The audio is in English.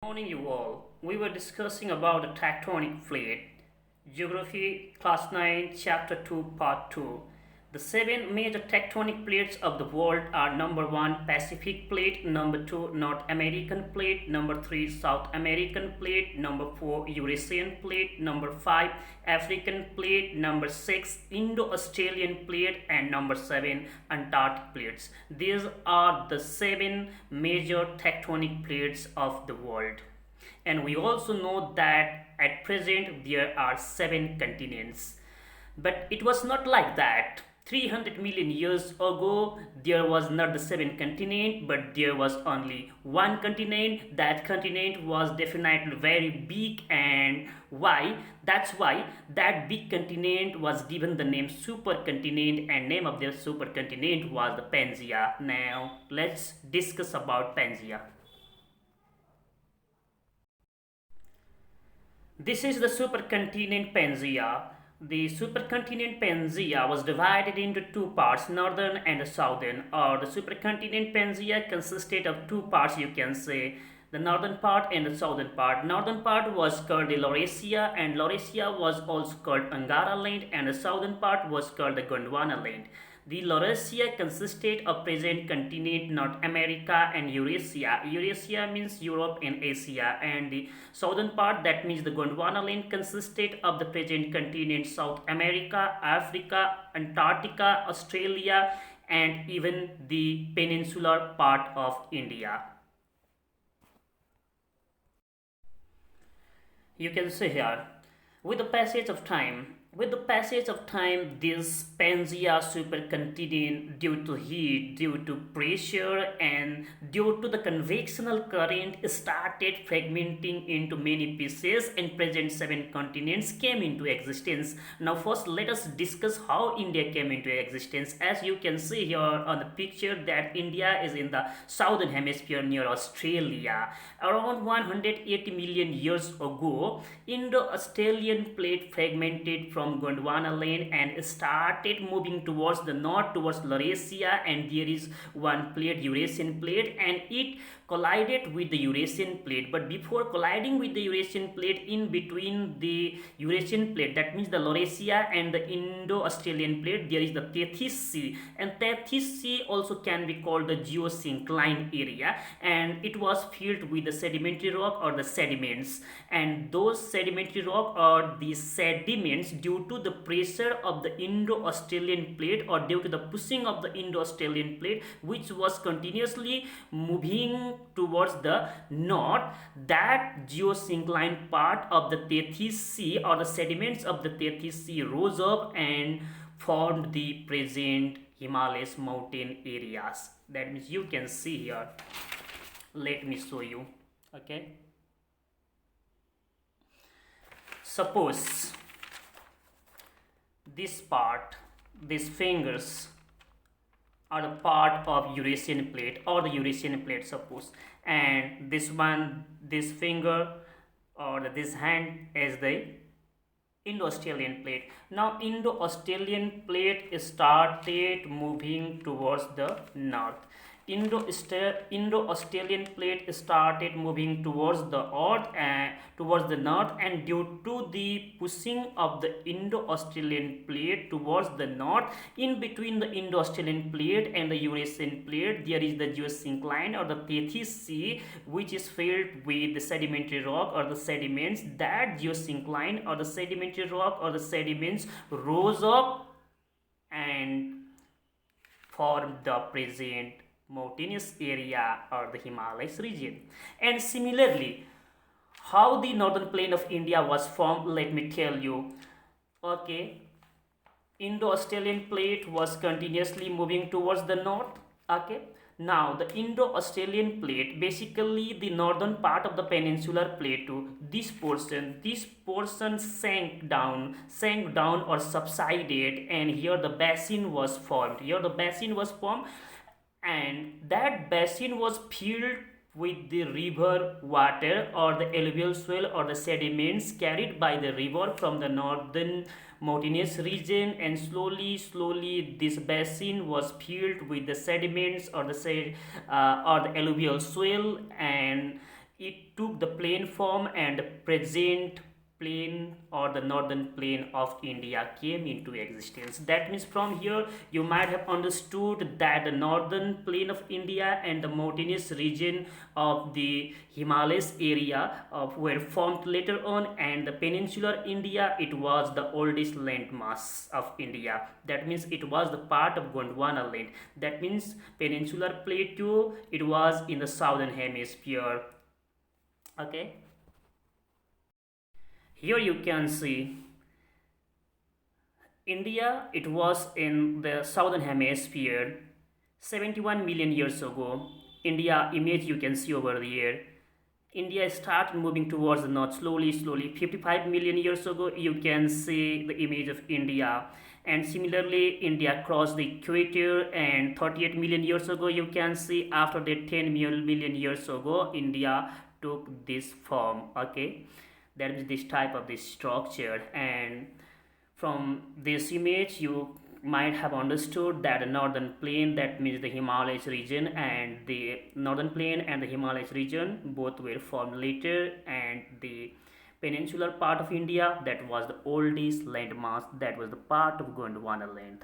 Morning, you all. We were discussing about the tectonic plate, Geography, Class 9, Chapter 2, Part 2. The seven major tectonic plates of the world are number 1, Pacific Plate, number 2, North American Plate, number 3, South American Plate, number 4, Eurasian Plate, number 5, African Plate, number 6, Indo-Australian Plate, and number 7, Antarctic Plates. These are the seven major tectonic plates of the world. And we also know that at present there are seven continents. But it was not like that. 300 million years ago, there was not the seven continent, but there was only one continent. That continent was definitely very big, and why? That's why that big continent was given the name supercontinent, and name of the supercontinent was the Pangaea. Now let's discuss about Pangaea. This is the supercontinent Pangaea. The supercontinent Pangaea was divided into two parts, northern and southern, or the supercontinent Pangaea consisted of two parts, you can say, the northern part and the southern part. Northern part was called the Laurasia, and Laurasia was also called Angara land, and the southern part was called the Gondwana land. The Laurasia consisted of present continent North America and Eurasia. Eurasia means Europe and Asia, and the southern part, that means the Gondwana land, consisted of the present continent South America, Africa, Antarctica, Australia, and even the peninsular part of India. You can see here, with the passage of time, this Pangaea supercontinent, due to heat, due to pressure, and due to the convectional current, started fragmenting into many pieces, and present seven continents came into existence. Now, first, let us discuss how India came into existence. As you can see here on the picture, that India is in the southern hemisphere near Australia. Around 180 million years ago, Indo-Australian plate fragmented from Gondwana land and started moving towards the north, towards Laurasia, and there is one plate, Eurasian plate, and it collided with the Eurasian plate. But before colliding with the Eurasian plate, in between the Eurasian plate, that means the Laurasia and the Indo-Australian plate, there is the Tethys Sea, and Tethys Sea also can be called the geosyncline area, and it was filled with the sedimentary rock or the sediments, and those sedimentary rock or the sediments, due to the pressure of the Indo-Australian plate or due to the pushing of the Indo-Australian plate, which was continuously moving towards the north, that geosyncline part of the Tethys Sea or the sediments of the Tethys Sea rose up and formed the present Himalayas mountain areas. That means you can see here. Let me show you. Okay. Suppose this part, these fingers, are the part of Eurasian plate or the Eurasian plate, suppose, and this one, this finger or this hand is the Indo-Australian plate. Now Indo-Australian plate started moving towards the north. Indo-Australian plate started moving towards the earth and towards the north, and due to the pushing of the Indo-Australian plate towards the north, in between the Indo-Australian plate and the Eurasian plate, there is the geosyncline or the Tethys Sea, which is filled with the sedimentary rock or the sediments. That geosyncline or the sedimentary rock or the sediments rose up and formed the present mountainous area or the Himalayas region. And similarly, how the northern plain of India was formed, let me tell you. Okay, Indo-Australian plate was continuously moving towards the north. Okay, now the Indo-Australian plate, basically the northern part of the peninsular plateau, this portion sank down or subsided, and here the basin was formed. And that basin was filled with the river water or the alluvial soil or the sediments carried by the river from the northern mountainous region, and slowly this basin was filled with the sediments or the alluvial soil, and it took the plain form, and the present plain or the northern plain of India came into existence. That means from here you might have understood that the northern plain of India and the mountainous region of the Himalayas area were formed later on, and the peninsular India, it was the oldest landmass of India. That means it was the part of Gondwana land. That means peninsular plateau, it was in the southern hemisphere. Okay, here you can see India, it was in the southern hemisphere 71 million years ago. India image you can see over there. India started moving towards the north slowly. 55 million years ago, you can see the image of India. And similarly, India crossed the equator, and 38 million years ago, you can see after that 10 million years ago, India took this form. Okay, that is this type of this structure. And from this image, you might have understood that the northern plain, that means the Himalayas region, and the northern plain and the Himalayas region both were formed later, and the peninsular part of India, that was the oldest landmass, that was the part of Gondwana land.